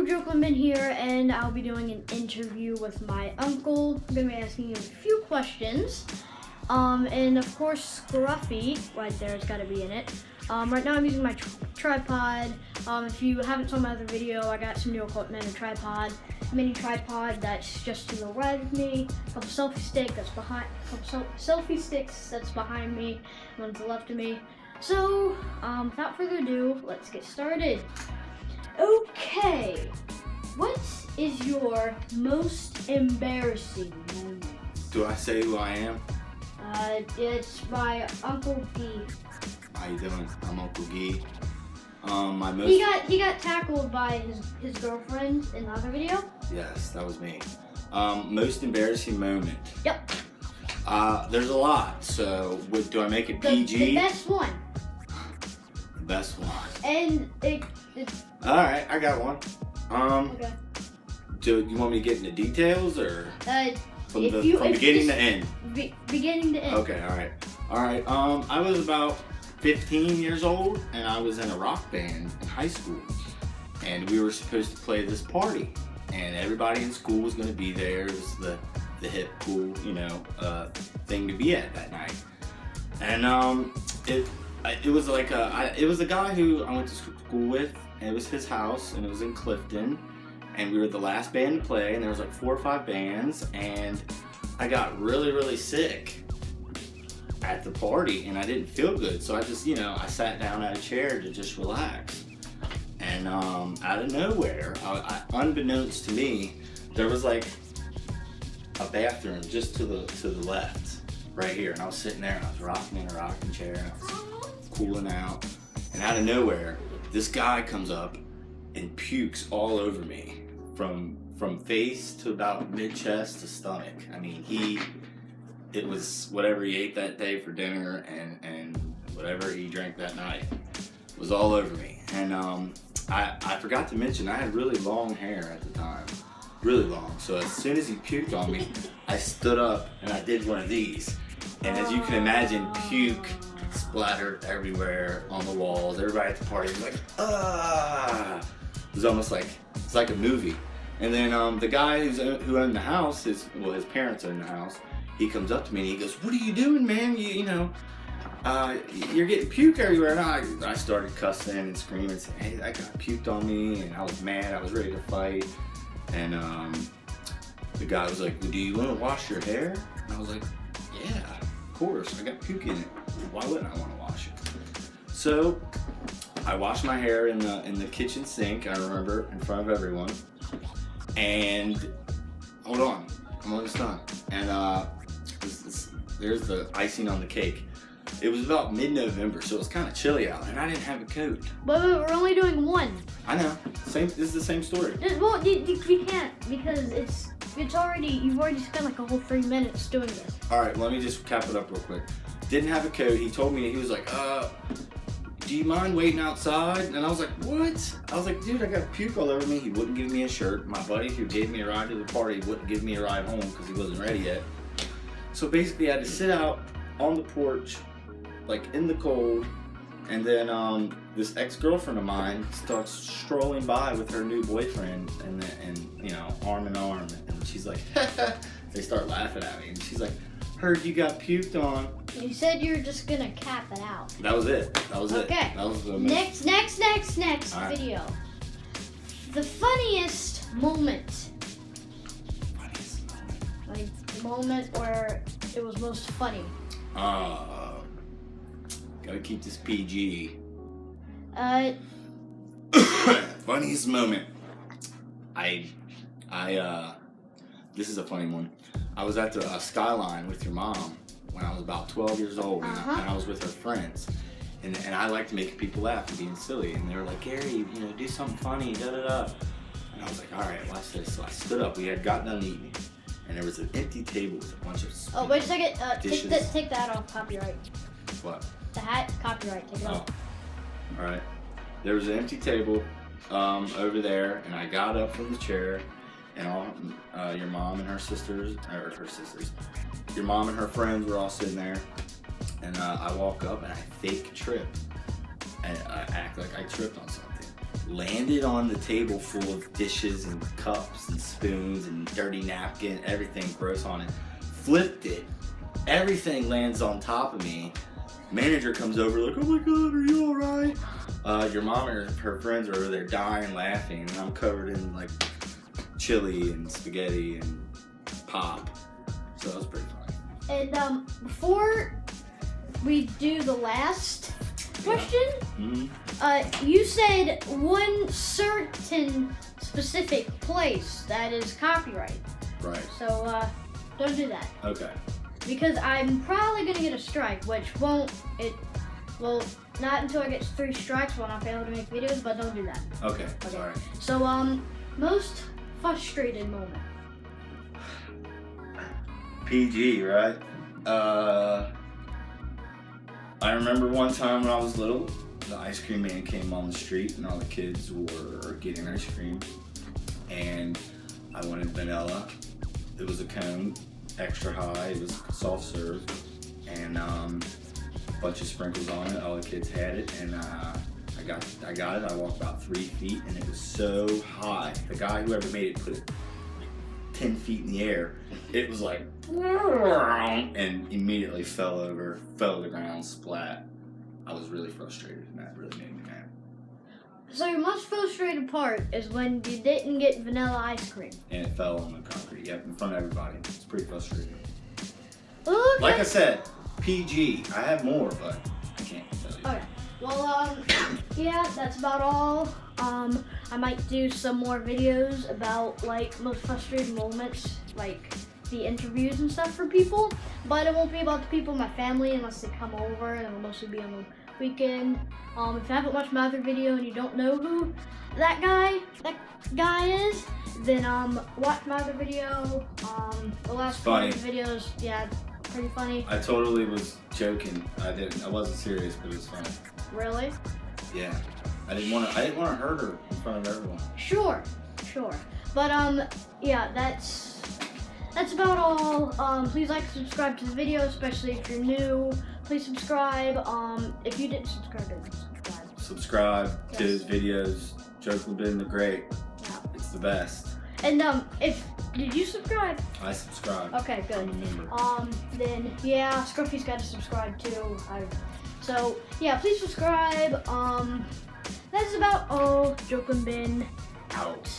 Joe Clement here, and I'll be doing an interview with my uncle. I'm going to be asking him a few questions. And of course, Scruffy, right there, it's got to be in it. Right now I'm using my tripod. If you haven't saw my other video, I got some new equipment, a tripod, mini tripod that's just to the right of me, a couple selfie sticks that's behind me, one to the left of me. So, without further ado, let's get started. Okay, what is your most embarrassing moment? Do I say who I am? It's my Uncle Gee. How you doing? I'm Uncle Gee. My most He got tackled by his girlfriend in the other video. Yes, that was me. Most embarrassing moment. Yep. There's a lot. So, do I make it PG? The best one. The best one. And it All right, I got one. okay. Do you want me to get into details or from beginning to end? Beginning to end. Okay, all right. I was about 15 years old, and I was in a rock band in high school, and we were supposed to play this party, and everybody in school was going to be there. It was the hip, cool, thing to be at that night, and it was like it was a guy who I went to school with, and it was his house, and it was in Clifton, and we were the last band to play, and there was like 4 or 5 bands, and I got really, really sick at the party, and I didn't feel good, so I just, I sat down at a chair to just relax, and out of nowhere, unbeknownst to me, there was like a bathroom just to the left, right here, and I was sitting there, and I was rocking in a rocking chair, and I was cooling out, and out of nowhere, this guy comes up and pukes all over me, from face to about mid-chest to stomach. I mean, it was whatever he ate that day for dinner and whatever he drank that night was all over me. And I forgot to mention, I had really long hair at the time, really long. So as soon as he puked on me, I stood up and I did one of these. And as you can imagine, puke splattered everywhere on the walls. Everybody at the party was like, ah! It was almost like, it's like a movie. And then the guy who owned the house, his parents owned the house, he comes up to me and he goes, "What are you doing, man? You're getting puke everywhere." And I started cussing and screaming and saying, "Hey, that guy puked on me," and I was mad, I was ready to fight. And the guy was like, "Well, do you want to wash your hair?" And I was like, "Yeah, of course, I got puke in it. Why wouldn't I want to wash it?" So I washed my hair in the kitchen sink, I remember, in front of everyone. And hold on, I'm almost done. And there's the icing on the cake. It was about mid-November, so it was kind of chilly out, and I didn't have a coat. But we're only doing one. I know. This is the same story. Well, you can't, because you've already spent like a whole 3 minutes doing this. All right, let me just cap it up real quick. Didn't have a coat. He told me, he was like, "Do you mind waiting outside?" And I was like, "What?" I was like, "Dude, I got puke all over me." He wouldn't give me a shirt. My buddy who gave me a ride to the party wouldn't give me a ride home because he wasn't ready yet. So basically, I had to sit out on the porch, like in the cold, and then this ex-girlfriend of mine starts strolling by with her new boyfriend, and arm in arm, and she's like, they start laughing at me, and she's like, "Heard you got puked on." You said you were just gonna cap it out. That was it. Okay. That was the next right. video. The funniest moment. Like the moment where it was most funny. Gotta keep this PG. Funniest moment. This is a funny one. I was at the Skyline with your mom when I was about 12 years old, and I was with her friends. And I like to make people laugh and being silly. And they were like, "Gary, do something funny, da-da-da." And I was like, "All right, watch this." So I stood up. We had gotten done eating. And there was an empty table with a bunch of Oh, wait a second. dishes. Take that off. Copyright. What? The hat, copyright. Take it off. All right. There was an empty table over there, and I got up from the chair, and your mom and her sisters, your mom and her friends were all sitting there, and I walk up and I fake trip, and I act like I tripped on something, landed on the table full of dishes and cups and spoons and dirty napkin, everything gross on it. Flipped it. Everything lands on top of me. Manager comes over like, oh my God, are you all right? Your mom and her friends are over there dying laughing, and I'm covered in like chili and spaghetti and pop. So that was pretty funny. And before we do the last question, you said one certain specific place that is copyright. Right. So don't do that. Okay. Because I'm probably gonna get a strike, which won't, not until I get 3 strikes will I be able to make videos, but don't do that. Okay. Sorry. So, most frustrated moment. PG, right? I remember one time when I was little, the ice cream man came on the street and all the kids were getting ice cream, and I wanted vanilla. It was a cone, extra high, it was soft serve, and a bunch of sprinkles on it. All the kids had it, and I got it. I walked about 3 feet, and it was so high. The guy, whoever made it, put it 10 feet in the air. It was like, and immediately fell to the ground, splat. I was really frustrated, and that really made me mad. So your most frustrated part is when you didn't get vanilla ice cream. And it fell on the concrete, yep, in front of everybody. It's pretty frustrating. Okay. Like I said, PG. I have more, but I can't tell you. Okay. Well, yeah, that's about all. I might do some more videos about like most frustrating moments, like the interviews and stuff for people, but it won't be about the people in my family unless they come over, and it'll mostly be on the weekend. If you haven't watched my other video and you don't know who that guy is, then watch my other video. The last few videos, yeah, pretty funny. I totally was joking. I wasn't serious, but it was funny. Really? Yeah. I didn't want to hurt her in front of everyone. Sure. But yeah, that's about all. Please like and subscribe to the video, especially if you're new. Please subscribe. If you didn't subscribe, then subscribe. Subscribe to his videos. Joke been the great. Yeah. It's the best. And did you subscribe? I subscribe. Okay, good. I'm a member. Then yeah, Scruffy's got to subscribe too. So yeah, please subscribe. That's about all. Joke and Bin out.